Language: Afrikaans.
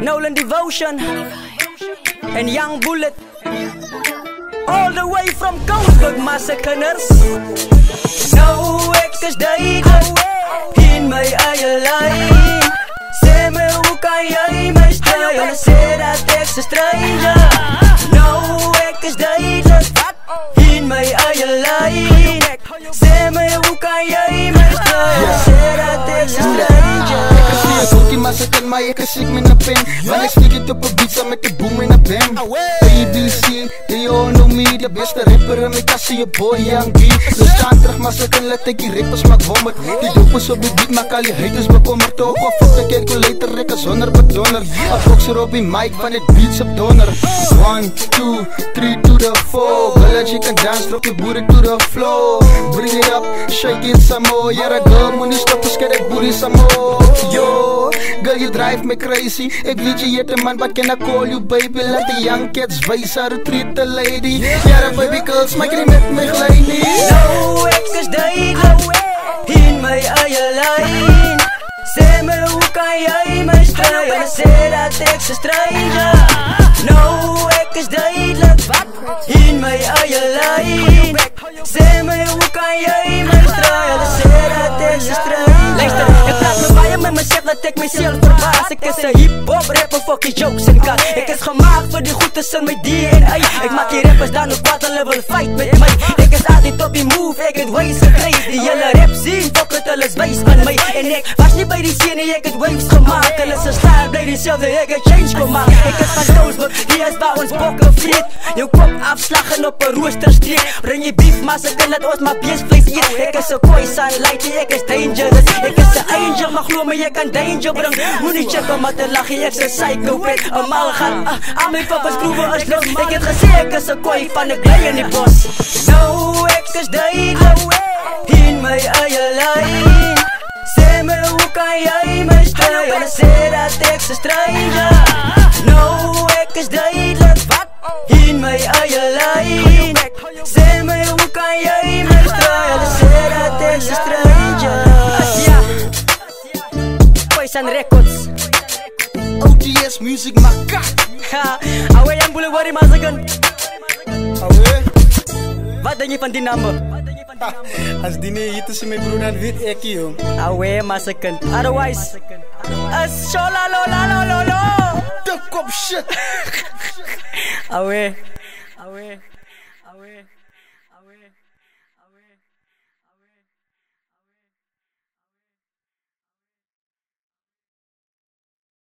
Nolan Devotion and Young Bullet, all the way from Kongsberg Massacres. Nou, ek is duidelijk in my eie lijn. Sê my, hoe kan jy my stry? Hulle sê dat ek's 'n stranger. Nou, ek is duidelijk in my eie lijn. Sê my, hoe kan jy my stry? Hulle sê dat ek's 'n stranger. Maar ze kan mij, ik kan ziek met een pen. Want ik stick het op een beat samen met de boom in een bam. ABC, they all know me. De beste rapper en ik kan zien je boy Young B. Ze staan terug, maar ze kan laten die rappers maak wonder. Die dopers op die beat maak al die haters bekommerd. Ook al fuck de calculator, ik is zonder bedonner. Een boxer op die mic van het beats op donor. 1, 2, 3 to the 4. Girl, she can dance, drop je booty to the floor. Bring it up, shake it some more. Yeah, a girl, moet niet stoppen, scared that booty some more. Yo, girl, you drive me crazy. Ik weet je hebt een man, but can I call you baby? Let the young kids wijs how to treat the lady. Yeah, baby girls, maak die met me glijden. Nou, ek is duidelijk in my eie lijn. Sê my, hoe kan jy my stry? Hulle sê dat ek's 'n stranger. Nou, ek is duidelijk in my eie lijn. Sê my, hoe kan jy my stry? Hulle sê dat ek's 'n stranger. Luister, ek praat me baie met myself dat ek myself verbaas. Ek is 'n hip-hop rapper, fuck die jokes en kat. Ek is gemaakt vir die goedes in my DNA. Ek maak die rappers dan op wat hulle wil fight met my. Ek is altyd op die move, ek het waves gekry. Die hele rap scene, fuck het, hulle is wijs van my. En ek was nie by die scene, ek het waves gemaakt. Hulle se style bly dieselfde, ek het change gemaakt. Ek is van Kongsberg, hier is waar ons bokke vreet. Jou kop afslagen op 'n roosterstreek. Bring jy beef, maar se kan laat ons maar beesvlees eet. Ek is 'n koi sunlight, ek is dangerous. Ek is 'n angel, maar glo my, ek kan danger bring. Moenie check om te lag, ek's 'n psychopath. Almal gaan, al my papas proewe is los. Ek het gesê ek is 'n koi van 'n bly in die bos. Nou, ek is duidelijk in my eie lijn. Sê my, hoe kan jy my stry? Hulle sê dat ek's 'n stranger. Nou, ek is duidelijk in my eie lijn. Sê my, hoe kan jy my stry? Hulle sê dat ek's 'n stranger. Asia Poison Records, ODS Music Makat. ha, awe Young Bullet worry masakan. Awe. Wat denk je van die nummer? Als die nee hier tussen mijn broer, dan weet ik joh. Awe masakan. Otherwise, shola lo la lo lo lo. De kop shit. Awe, awe, awe.